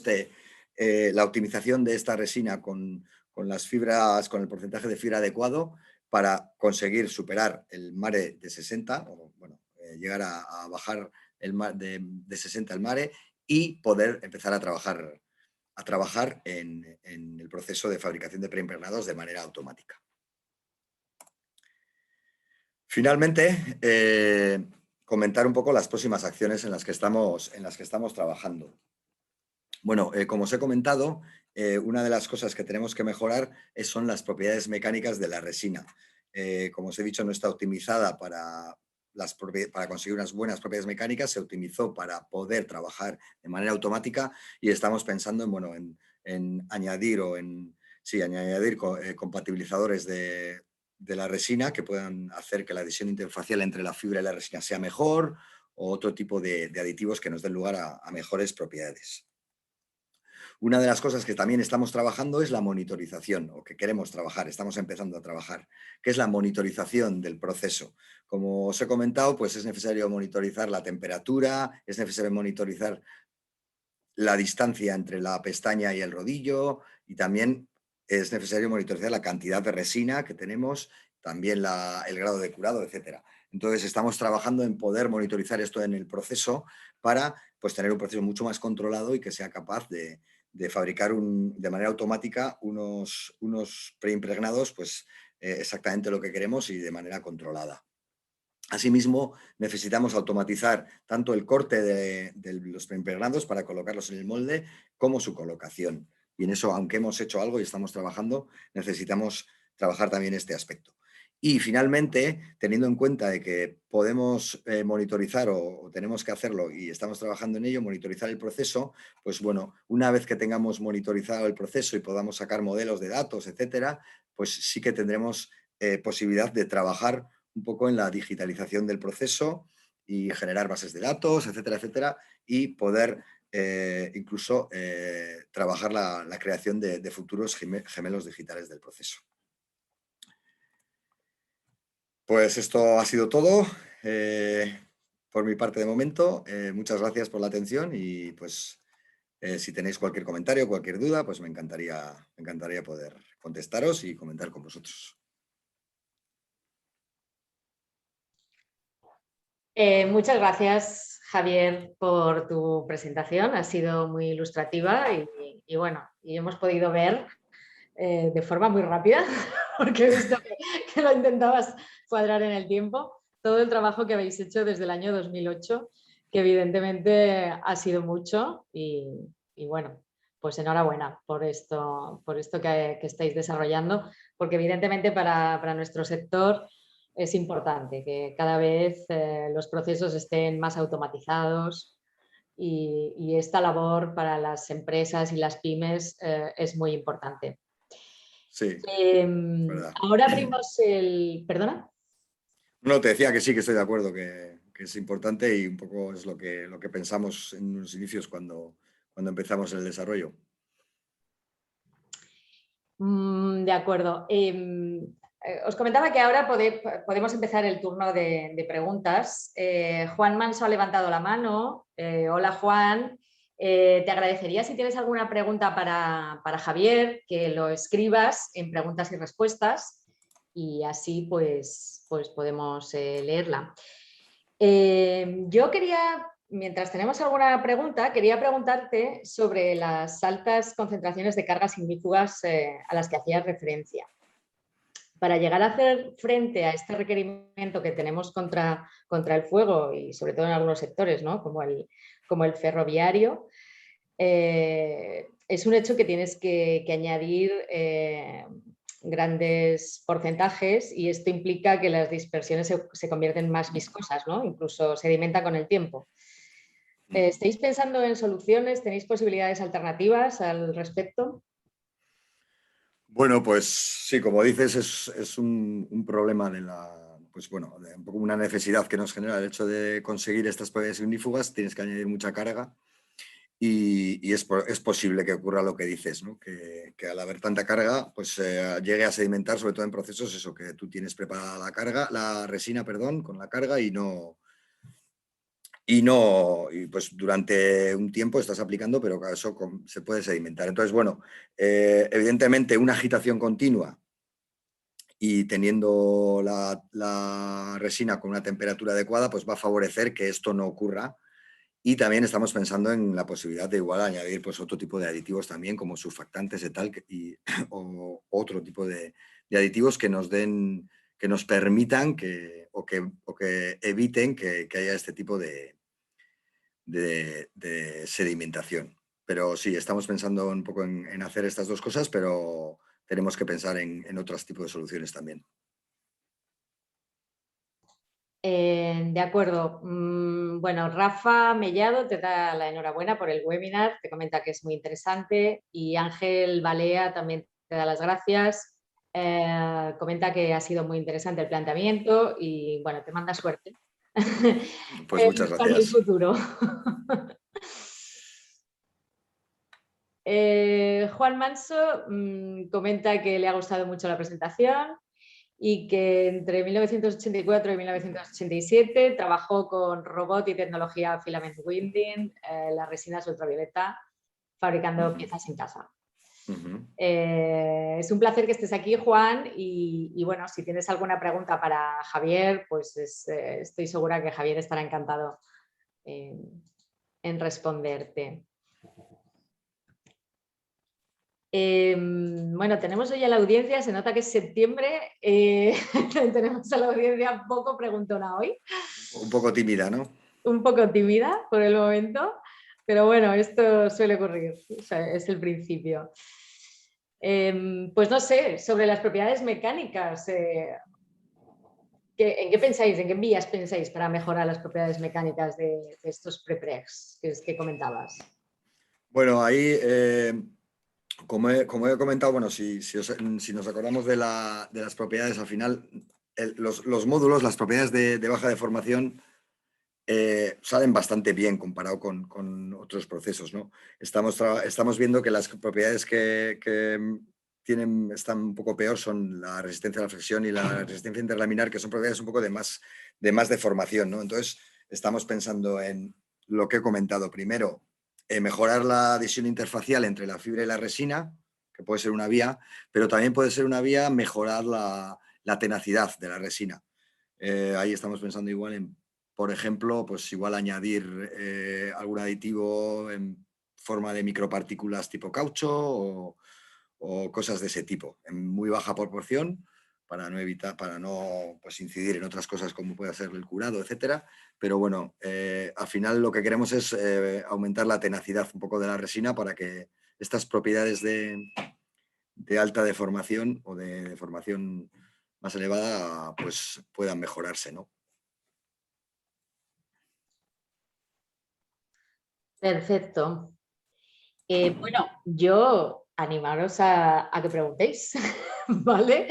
la optimización de esta resina con las fibras, con el porcentaje de fibra adecuado para conseguir superar el MARE de 60, o bueno, llegar a bajar de 60 el MARE y poder empezar a trabajar en el proceso de fabricación de preimpregnados de manera automática. Finalmente, comentar un poco las próximas acciones en las que estamos trabajando. Bueno, como os he comentado, una de las cosas que tenemos que mejorar son las propiedades mecánicas de la resina. Como os he dicho, no está optimizada para conseguir unas buenas propiedades mecánicas, se optimizó para poder trabajar de manera automática, y estamos pensando en añadir compatibilizadores de la resina que puedan hacer que la adhesión interfacial entre la fibra y la resina sea mejor, o otro tipo de aditivos que nos den lugar a mejores propiedades. Una de las cosas que también estamos trabajando es la monitorización, o que queremos trabajar, estamos empezando a trabajar, que es la monitorización del proceso. Como os he comentado, pues es necesario monitorizar la temperatura, es necesario monitorizar la distancia entre la pestaña y el rodillo, y también es necesario monitorizar la cantidad de resina que tenemos, también el grado de curado, etcétera. Entonces estamos trabajando en poder monitorizar esto en el proceso para pues, tener un proceso mucho más controlado y que sea capaz de fabricar de manera automática unos preimpregnados pues, exactamente lo que queremos y de manera controlada. Asimismo, necesitamos automatizar tanto el corte de los preimpregnados para colocarlos en el molde como su colocación. Y en eso, aunque hemos hecho algo y estamos trabajando, necesitamos trabajar también este aspecto. Y finalmente, teniendo en cuenta de que podemos monitorizar o tenemos que hacerlo y estamos trabajando en ello, monitorizar el proceso, pues bueno, una vez que tengamos monitorizado el proceso y podamos sacar modelos de datos, etcétera, pues sí que tendremos posibilidad de trabajar un poco en la digitalización del proceso y generar bases de datos, etcétera, etcétera, y poder incluso trabajar la creación de futuros gemelos digitales del proceso. Pues esto ha sido todo por mi parte de momento. Muchas gracias por la atención y pues si tenéis cualquier comentario, cualquier duda, pues me encantaría poder contestaros y comentar con vosotros. Muchas gracias, Javier, por tu presentación. Ha sido muy ilustrativa y bueno, y hemos podido ver de forma muy rápida, porque he visto que lo intentabas cuadrar en el tiempo, todo el trabajo que habéis hecho desde el año 2008, que evidentemente ha sido mucho y bueno, pues enhorabuena por esto que estáis desarrollando, porque evidentemente para nuestro sector es importante que cada vez los procesos estén más automatizados y esta labor para las empresas y las pymes es muy importante. Sí, verdad. Ahora abrimos el... ¿Perdona? No, te decía que sí, que estoy de acuerdo, que es importante y un poco es lo que pensamos en los inicios cuando empezamos el desarrollo. De acuerdo. Os comentaba que ahora podemos empezar el turno de preguntas. Juan Manso ha levantado la mano. Hola, Juan. Te agradecería si tienes alguna pregunta para Javier, que lo escribas en preguntas y respuestas y así pues podemos leerla. Yo quería, mientras tenemos alguna pregunta, quería preguntarte sobre las altas concentraciones de cargas ignífugas a las que hacías referencia. Para llegar a hacer frente a este requerimiento que tenemos contra el fuego y sobre todo en algunos sectores, ¿no? como el ferroviario, es un hecho que tienes que añadir grandes porcentajes y esto implica que las dispersiones se convierten más viscosas, ¿no? Incluso sedimentan con el tiempo. ¿Estáis pensando en soluciones? ¿Tenéis posibilidades alternativas al respecto? Bueno, pues sí, como dices, es un problema pues bueno, de un poco una necesidad que nos genera el hecho de conseguir estas propiedades ignífugas. Tienes que añadir mucha carga y es posible que ocurra lo que dices, ¿no? Que al haber tanta carga, pues llegue a sedimentar, sobre todo en procesos, eso, que tú tienes preparada la resina, perdón, con la carga y pues durante un tiempo estás aplicando, pero eso se puede sedimentar. Entonces, bueno, evidentemente una agitación continua y teniendo la resina con una temperatura adecuada, pues va a favorecer que esto no ocurra. Y también estamos pensando en la posibilidad de igual añadir pues otro tipo de aditivos también, como surfactantes y tal, o otro tipo de aditivos que nos permitan o que eviten que haya este tipo de sedimentación. Pero sí, estamos pensando un poco en hacer estas dos cosas, pero tenemos que pensar en otros tipos de soluciones también. De acuerdo. Bueno, Rafa Mellado te da la enhorabuena por el webinar, te comenta que es muy interesante y Ángel Balea también te da las gracias. Comenta que ha sido muy interesante el planteamiento y bueno, te manda suerte Pues muchas para el gracias. futuro. Juan Manso comenta que le ha gustado mucho la presentación y que entre 1984 y 1987 trabajó con robot y tecnología filament winding, las resinas ultravioleta, fabricando piezas en casa. Es un placer que estés aquí, Juan, y bueno, si tienes alguna pregunta para Javier, pues estoy segura que Javier estará encantado en responderte. Bueno, tenemos hoy a la audiencia, se nota que es septiembre, tenemos a la audiencia poco preguntona hoy. Un poco tímida, ¿no? Un poco tímida por el momento, pero bueno, esto suele ocurrir, o sea, es el principio. Pues no sé, sobre las propiedades mecánicas, ¿en qué pensáis, en qué vías pensáis para mejorar las propiedades mecánicas de estos prepregs que comentabas? Bueno, ahí, como he comentado, bueno, si nos acordamos de las propiedades, al final, los módulos, las propiedades de baja deformación, salen bastante bien comparado con otros procesos, ¿no? Estamos viendo que las propiedades que están un poco peor son la resistencia a la flexión y la resistencia interlaminar, que son propiedades un poco de más deformación, ¿no? Entonces, estamos pensando en lo que he comentado primero, mejorar la adhesión interfacial entre la fibra y la resina, que puede ser una vía, pero también puede ser una vía mejorar la tenacidad de la resina. Ahí estamos pensando igual en, por ejemplo, pues igual añadir algún aditivo en forma de micropartículas tipo caucho o cosas de ese tipo, en muy baja proporción, para no pues, incidir en otras cosas como puede ser el curado, etcétera. Pero bueno, al final lo que queremos es aumentar la tenacidad un poco de la resina para que estas propiedades de alta deformación o de deformación más elevada pues puedan mejorarse, ¿no? Perfecto. Bueno, yo animaros a que preguntéis, ¿vale?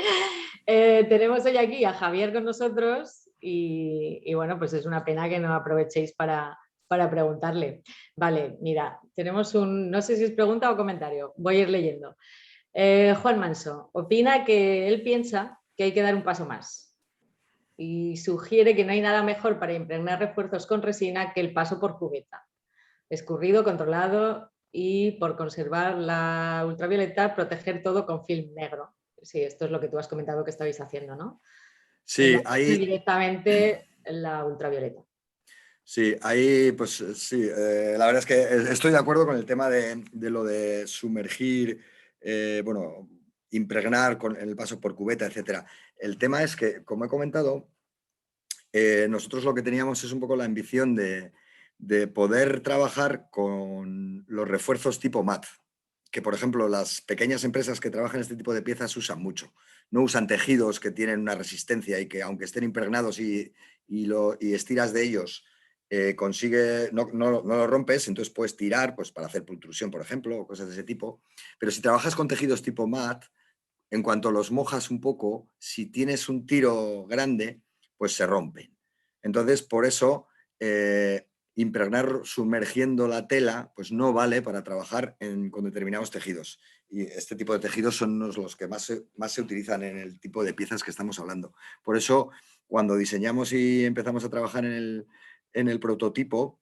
Tenemos hoy aquí a Javier con nosotros y bueno, pues es una pena que no aprovechéis para preguntarle. Vale, mira, tenemos no sé si es pregunta o comentario, voy a ir leyendo. Juan Manso opina que él piensa que hay que dar un paso más y sugiere que no hay nada mejor para impregnar refuerzos con resina que el paso por cubeta. Escurrido, controlado y por conservar la ultravioleta, proteger todo con film negro. Sí, esto es lo que tú has comentado que estabais haciendo, ¿no? Sí, ahí, Directamente la ultravioleta. sí, ahí, pues sí, la verdad es que estoy de acuerdo con el tema de lo de sumergir, bueno, impregnar con el paso por cubeta, etcétera. El tema es que, como he comentado, nosotros lo que teníamos es un poco la ambición de poder trabajar con los refuerzos tipo MAT, que por ejemplo las pequeñas empresas que trabajan este tipo de piezas usan mucho. No usan tejidos que tienen una resistencia y que aunque estén impregnados y estiras de ellos, no lo rompes, entonces puedes tirar pues, para hacer pultrusión, por ejemplo, o cosas de ese tipo. Pero si trabajas con tejidos tipo MAT, en cuanto los mojas un poco, si tienes un tiro grande, pues se rompen. Entonces, por eso, impregnar sumergiendo la tela, pues no vale para trabajar con determinados tejidos. Y este tipo de tejidos son los que más se utilizan en el tipo de piezas que estamos hablando. Por eso, cuando diseñamos y empezamos a trabajar en el prototipo,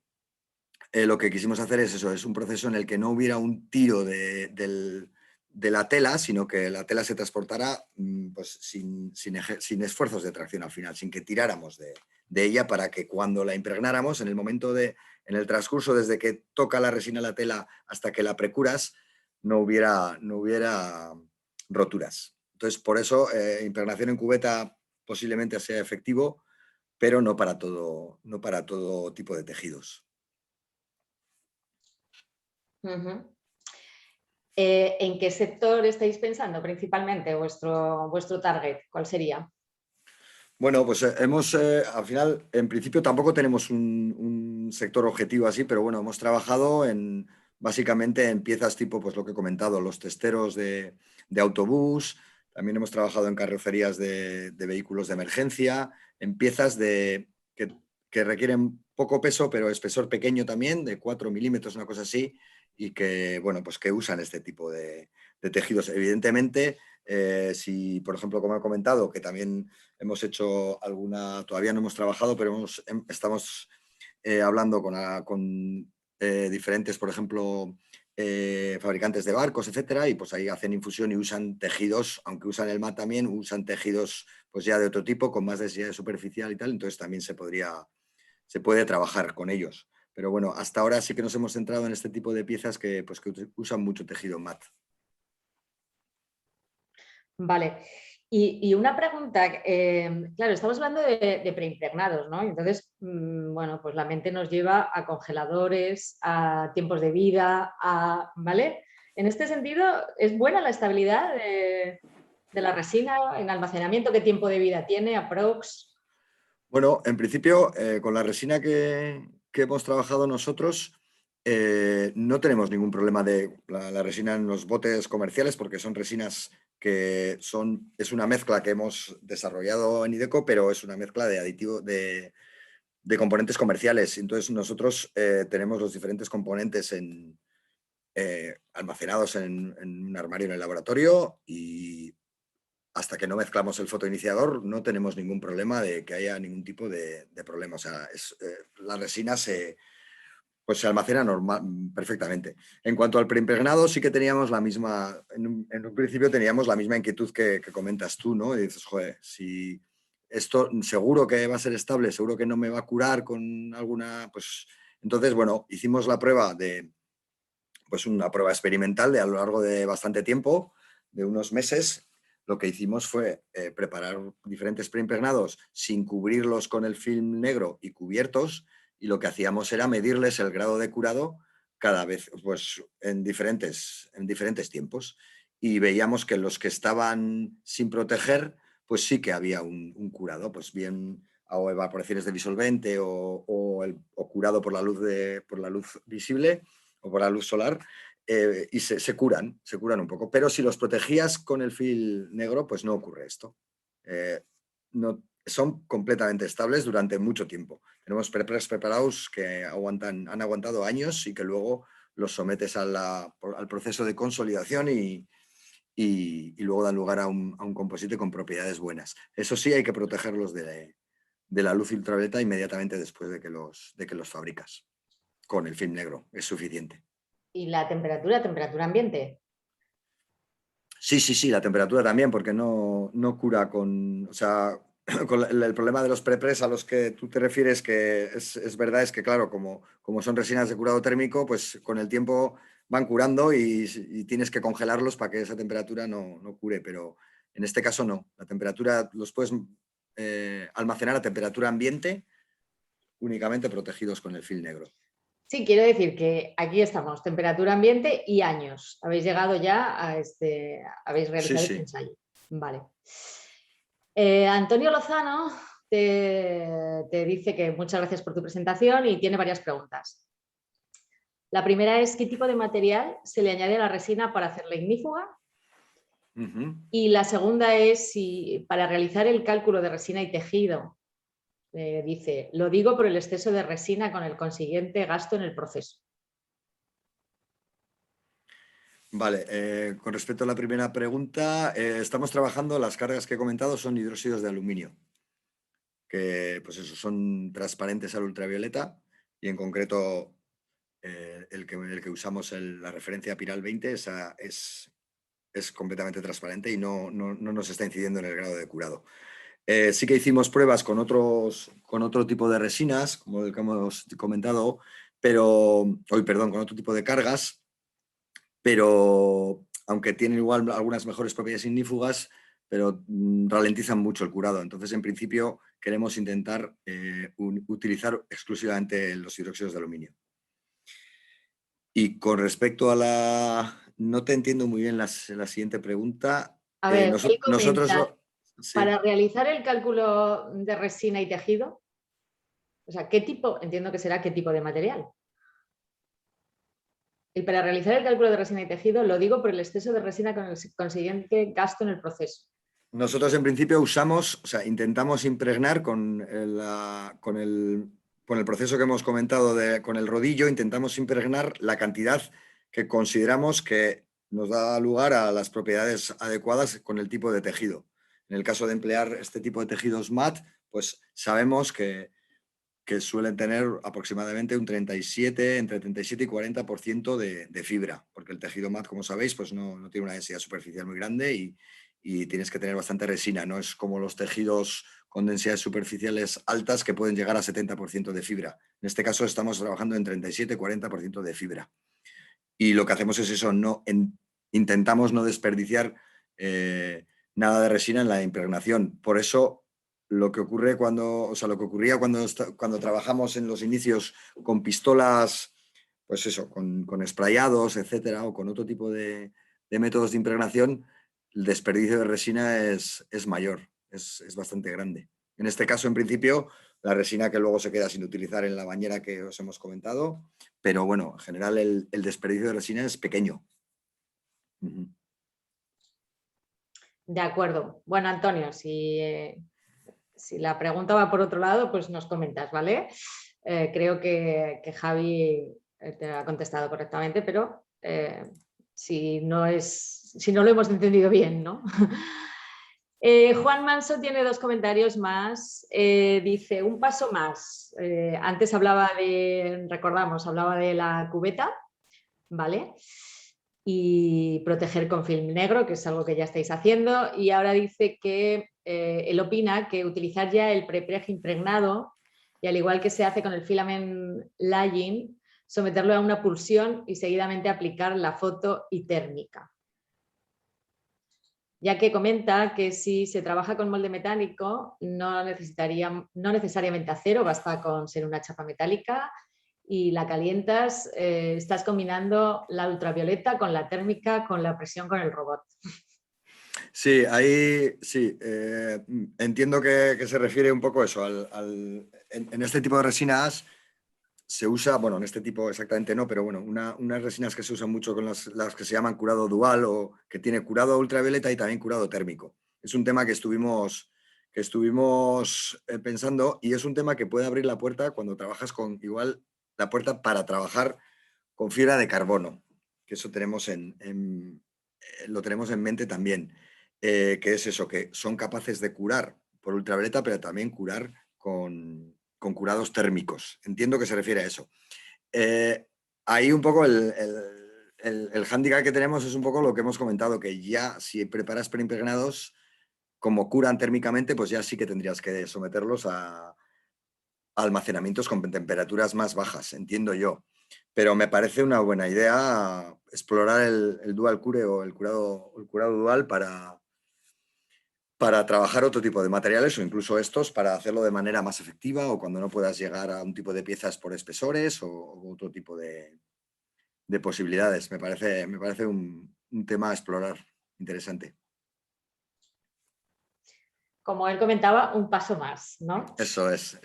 lo que quisimos hacer es eso, es un proceso en el que no hubiera un tiro de la tela, sino que la tela se transportara pues, sin esfuerzos de tracción al final, sin que tiráramos de ella para que cuando la impregnáramos, en el transcurso desde que toca la resina la tela hasta que la precuras, no hubiera roturas. Entonces, por eso, impregnación en cubeta posiblemente sea efectivo, pero no para todo tipo de tejidos. ¿En qué sector estáis pensando principalmente vuestro target? ¿Cuál sería? Bueno, pues al final, en principio tampoco tenemos un sector objetivo así, pero bueno, hemos trabajado básicamente en piezas tipo, pues lo que he comentado, los testeros de autobús, también hemos trabajado en carrocerías de vehículos de emergencia, en piezas que que requieren poco peso, pero espesor pequeño también, de 4 milímetros, una cosa así, y que, bueno, pues que usan este tipo de tejidos. Evidentemente, si, por ejemplo, como he comentado, que también hemos hecho alguna, todavía no hemos trabajado, pero estamos hablando con diferentes, por ejemplo, fabricantes de barcos, etcétera, y pues ahí hacen infusión y usan tejidos, aunque usan el mat también, usan tejidos pues ya de otro tipo, con más densidad superficial y tal, entonces también se puede trabajar con ellos. Pero bueno, hasta ahora sí que nos hemos centrado en este tipo de piezas que, pues, que usan mucho tejido mat. Vale. Y una pregunta, claro, estamos hablando de preimpregnados, ¿no? Entonces, bueno, pues la mente nos lleva a congeladores, a tiempos de vida, ¿vale? En este sentido, ¿es buena la estabilidad de la resina en almacenamiento? ¿Qué tiempo de vida tiene, aprox? Bueno, en principio, con la resina que hemos trabajado nosotros, no tenemos ningún problema de la resina en los botes comerciales, porque son resinas es una mezcla que hemos desarrollado en IDECO, pero es una mezcla de aditivo, de componentes comerciales. Entonces, nosotros tenemos los diferentes componentes almacenados en un armario en el laboratorio, y hasta que no mezclamos el fotoiniciador no tenemos ningún problema de que haya ningún tipo de problema. O sea, la resina pues se almacena perfectamente. En cuanto al preimpregnado, sí que teníamos la misma, en un principio teníamos la misma inquietud que comentas tú, ¿no? Y dices, joder, si esto seguro que va a ser estable, seguro que no me va a curar con alguna, pues entonces, bueno, hicimos la prueba pues una prueba experimental a lo largo de bastante tiempo, de unos meses. Lo que hicimos fue preparar diferentes preimpregnados sin cubrirlos con el film negro y cubiertos, y lo que hacíamos era medirles el grado de curado cada vez, pues en diferentes tiempos. Y veíamos que los que estaban sin proteger, pues sí que había un curado, pues bien o evaporaciones de disolvente o curado por la luz visible o por la luz solar, y se curan un poco. Pero si los protegías con el film negro, pues no ocurre esto. No, son completamente estables durante mucho tiempo. Tenemos prepress preparados que han aguantado años y que luego los sometes al proceso de consolidación y luego dan lugar a un composite con propiedades buenas. Eso sí, hay que protegerlos de la luz ultravioleta inmediatamente después de que los fabricas. Con el film negro es suficiente. ¿Y la temperatura ambiente? Sí, la temperatura también, porque no cura con, o sea, con el problema de los prepress a los que tú te refieres, que es verdad, es que claro, como son resinas de curado térmico, pues con el tiempo van curando y tienes que congelarlos para que esa temperatura no cure, pero en este caso no. La temperatura los puedes almacenar a temperatura ambiente, únicamente protegidos con el film negro. Sí, quiero decir que aquí estamos, temperatura ambiente y años. Habéis llegado ya habéis realizado este Sí. ensayo. Vale. Antonio Lozano te dice que muchas gracias por tu presentación y tiene varias preguntas. La primera es, ¿qué tipo de material se le añade a la resina para hacerla ignífuga? Y la segunda es, si para realizar el cálculo de resina y tejido, dice, lo digo por el exceso de resina con el consiguiente gasto en el proceso. Vale, con respecto a la primera pregunta, estamos trabajando, las cargas que he comentado son hidróxidos de aluminio, que pues eso, son transparentes al ultravioleta, y en concreto el que usamos, la referencia Piral 20, esa es completamente transparente y no nos está incidiendo en el grado de curado. Sí que hicimos pruebas con otro tipo de resinas, como el que hemos comentado, con otro tipo de cargas, pero aunque tienen igual algunas mejores propiedades ignífugas, pero ralentizan mucho el curado. Entonces, en principio, queremos intentar utilizar exclusivamente los hidróxidos de aluminio. Y con respecto a no te entiendo muy bien la siguiente pregunta. A ver, él comenta, Sí. para realizar el cálculo de resina y tejido, o sea, ¿qué tipo? Entiendo que será qué tipo de material. Y para realizar el cálculo de resina y tejido, lo digo por el exceso de resina con el consiguiente gasto en el proceso. Nosotros en principio intentamos impregnar con con el proceso que hemos comentado con el rodillo, intentamos impregnar la cantidad que consideramos que nos da lugar a las propiedades adecuadas con el tipo de tejido. En el caso de emplear este tipo de tejidos mat, pues sabemos que suelen tener aproximadamente un 37, entre 37 y 40% de fibra, porque el tejido mat, como sabéis, pues no tiene una densidad superficial muy grande y tienes que tener bastante resina. No es como los tejidos con densidades superficiales altas que pueden llegar a 70% de fibra. En este caso estamos trabajando en 37-40% de fibra. Y lo que hacemos es eso, intentamos no desperdiciar nada de resina en la impregnación. Por eso lo que ocurría cuando trabajamos en los inicios con pistolas, pues eso, con sprayados, etcétera, o con otro tipo de métodos de impregnación, el desperdicio de resina es mayor, es bastante grande. En este caso, en principio, la resina que luego se queda sin utilizar en la bañera que os hemos comentado, pero bueno, en general el desperdicio de resina es pequeño. De acuerdo. Bueno, Antonio, si la pregunta va por otro lado, pues nos comentas, ¿vale? Creo que Javi te ha contestado correctamente, pero si no lo hemos entendido bien, ¿no? Juan Manso tiene dos comentarios más. Dice, un paso más. Antes hablaba de la cubeta, ¿vale? Y proteger con film negro, que es algo que ya estáis haciendo. Y ahora dice que él opina que utilizar ya el prepreg impregnado, y al igual que se hace con el filament laying, someterlo a una pulsión y seguidamente aplicar la foto y térmica. Ya que comenta que si se trabaja con molde metálico no necesariamente acero, basta con ser una chapa metálica y la calientas, estás combinando la ultravioleta con la térmica, con la presión con el robot. Sí, ahí sí, entiendo que se refiere un poco eso, en este tipo de resinas se usa, bueno, en este tipo exactamente no, pero bueno, unas resinas que se usan mucho con las que se llaman curado dual o que tiene curado ultravioleta y también curado térmico. Es un tema que estuvimos pensando y es un tema que puede abrir la puerta cuando trabajas igual la puerta para trabajar con fibra de carbono, que eso lo tenemos en mente también, que es eso, que son capaces de curar por ultravioleta, pero también curar con curados térmicos. Entiendo que se refiere a eso. Ahí un poco el hándicap que tenemos es un poco lo que hemos comentado, que ya si preparas preimpregnados, como curan térmicamente, pues ya sí que tendrías que someterlos a almacenamientos con temperaturas más bajas, entiendo yo. Pero me parece una buena idea explorar el dual cure o el curado dual para trabajar otro tipo de materiales o incluso estos para hacerlo de manera más efectiva o cuando no puedas llegar a un tipo de piezas por espesores o otro tipo de posibilidades. Me parece un tema a explorar interesante. Como él comentaba, un paso más, ¿no? Eso es.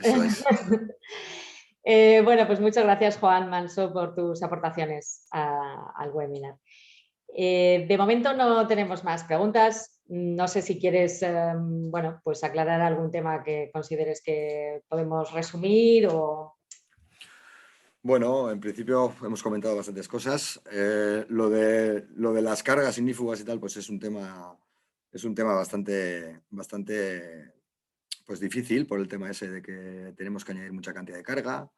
Bueno, pues muchas gracias, Juan Manso, por tus aportaciones al webinar. De momento no tenemos más preguntas. No sé si quieres bueno, pues aclarar algún tema que consideres que podemos resumir o... Bueno, en principio hemos comentado bastantes cosas. Lo de las cargas ignífugas y tal, pues es un tema bastante pues difícil por el tema ese de que tenemos que añadir mucha cantidad de carga,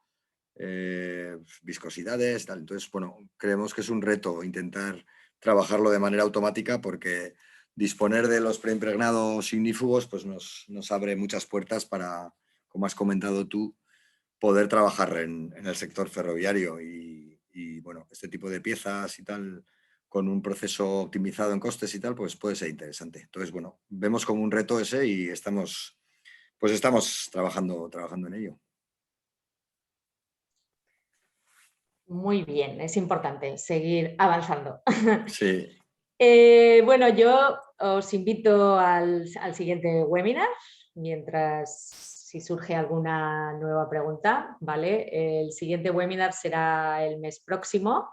viscosidades, tal. Entonces, bueno, creemos que es un reto intentar trabajarlo de manera automática porque disponer de los preimpregnados ignífugos pues nos abre muchas puertas para, como has comentado tú, poder trabajar en el sector ferroviario y, bueno, este tipo de piezas y tal, con un proceso optimizado en costes y tal, pues puede ser interesante. Entonces, bueno, vemos como un reto ese y estamos trabajando en ello. Muy bien, es importante seguir avanzando. Sí. Bueno, yo os invito al siguiente webinar, mientras si surge alguna nueva pregunta, ¿vale? El siguiente webinar será el mes próximo.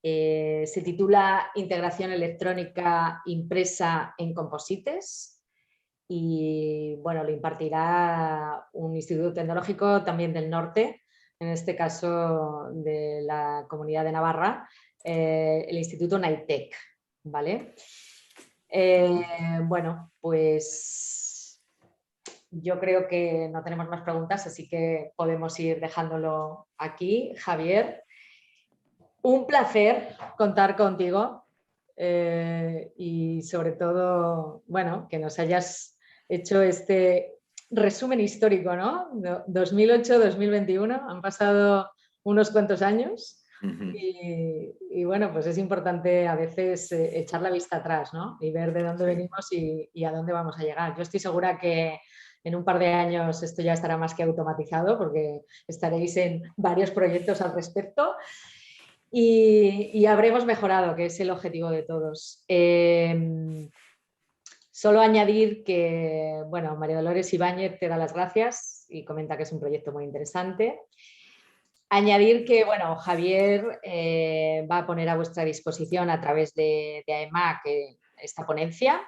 Se titula Integración electrónica impresa en composites. y bueno, lo impartirá un instituto tecnológico también del norte, en este caso de la Comunidad de Navarra, el Instituto Naitec, ¿vale? Bueno, pues yo creo que no tenemos más preguntas, así que podemos ir dejándolo aquí. Javier, un placer contar contigo y sobre todo, bueno, que nos hayas hecho este resumen histórico, ¿no? 2008-2021, han pasado unos cuantos años y bueno, pues es importante a veces echar la vista atrás, ¿no? Y ver de dónde venimos y a dónde vamos a llegar. Yo estoy segura que en un par de años esto ya estará más que automatizado porque estaréis en varios proyectos al respecto y habremos mejorado, que es el objetivo de todos. Solo añadir que, bueno, María Dolores Ibáñez te da las gracias y comenta que es un proyecto muy interesante. Añadir que, bueno, Javier va a poner a vuestra disposición a través de AEMAC esta ponencia.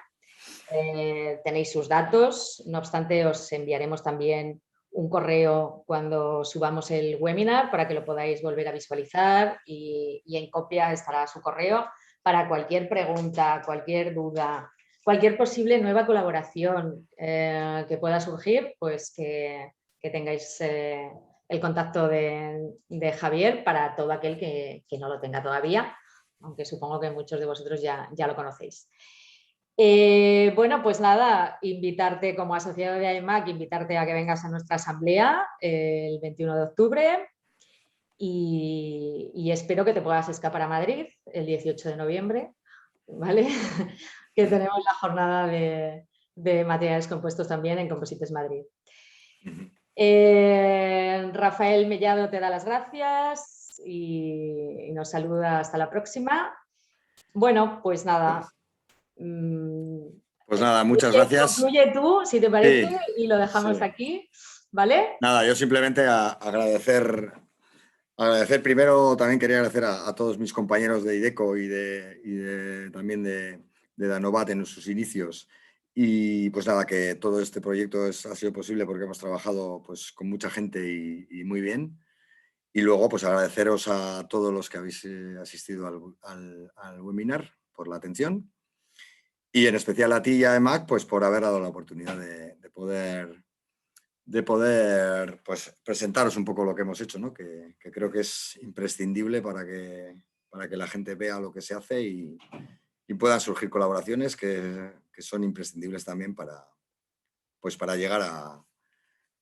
Tenéis sus datos, no obstante os enviaremos también un correo cuando subamos el webinar para que lo podáis volver a visualizar y en copia estará su correo para cualquier pregunta, cualquier duda, cualquier posible nueva colaboración que pueda surgir, pues que tengáis el contacto de Javier para todo aquel que no lo tenga todavía, aunque supongo que muchos de vosotros ya lo conocéis. Bueno, pues nada, invitarte como asociado de AEMAC, invitarte a que vengas a nuestra asamblea el 21 de octubre y espero que te puedas escapar a Madrid el 18 de noviembre, ¿vale? Que tenemos la jornada de materiales compuestos también en Composites Madrid. Rafael Mellado te da las gracias y nos saluda hasta la próxima. Bueno, pues nada. Pues nada, muchas gracias. Concluye tú, si te parece, Sí, y lo dejamos sí. aquí, ¿vale? Nada, yo simplemente agradecer primero, también quería agradecer a todos mis compañeros de IDECO y también de Danovat en sus inicios. Y pues nada, que todo este proyecto ha sido posible porque hemos trabajado pues, con mucha gente y muy bien. Y luego pues agradeceros a todos los que habéis asistido al webinar por la atención. Y en especial a ti y a EMAC pues, por haber dado la oportunidad de poder pues, presentaros un poco lo que hemos hecho, ¿no? que creo que es imprescindible para que la gente vea lo que se hace y puedan surgir colaboraciones que son imprescindibles también para llegar a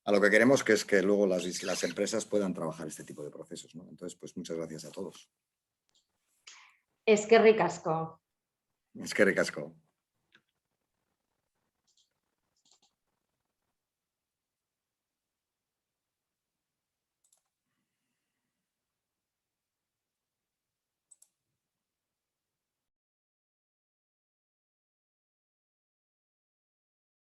lo que queremos, que es que luego las empresas puedan trabajar este tipo de procesos, ¿no? Entonces, pues muchas gracias a todos. Eskerrik asko. Eskerrik asko.